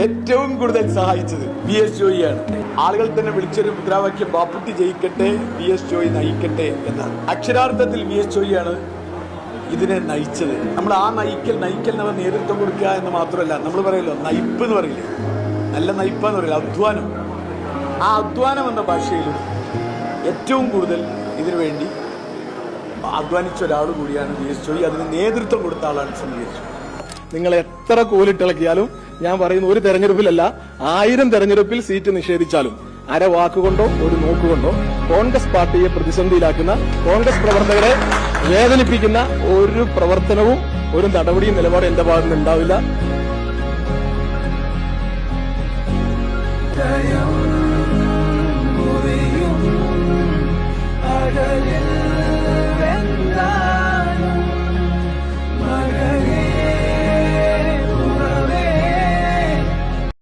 ഏറ്റവും കൂടുതൽ സഹായിച്ചത് VS ജോയിയാണ്. ആളുകൾ തന്നെ വിളിച്ചൊരു മുദ്രാവാക്യം ബാപ്പുട്ടി ജയിക്കട്ടെ, VS ജോയി നയിക്കട്ടെ എന്നാണ്. അക്ഷരാർത്ഥത്തിൽ VS ജോയിയാണ് ഇതിനെ നയിച്ചത്. നമ്മൾ ആ നയിക്കൽ നമ്മൾ നേതൃത്വം കൊടുക്കുക എന്ന് മാത്രമല്ല, നമ്മൾ പറയല്ലോ നയിപ്പ് എന്ന് പറയില്ലേ, നല്ല നയിപ്പെന്ന് പറയില്ല, അധ്വാനം. ആ അധ്വാനം എന്ന ഭാഷയിലും ഏറ്റവും കൂടുതൽ ഇതിനു വേണ്ടി അധ്വാനിച്ച ഒരാൾ കൂടിയാണ് VS ജോയി. അതിന് നേതൃത്വം കൊടുത്ത ആളാണ് VS ജോയി. നിങ്ങൾ എത്ര കോലിട്ടിളക്കിയാലും ഞാൻ പറയുന്ന ഒരു തെരഞ്ഞെടുപ്പിലല്ല, 1000 തെരഞ്ഞെടുപ്പിൽ സീറ്റ് നിഷേധിച്ചാലും അര വാക്കുകൊണ്ടോ ഒരു നോക്കുകൊണ്ടോ കോൺഗ്രസ് പാർട്ടിയെ പ്രതിസന്ധിയിലാക്കുന്ന, കോൺഗ്രസ് പ്രവർത്തകരെ വേദനിപ്പിക്കുന്ന ഒരു പ്രവർത്തനവും ഒരു നടപടിയും നിലപാടും എന്റെ ഭാഗത്തുനിന്ന് ഉണ്ടാവില്ല.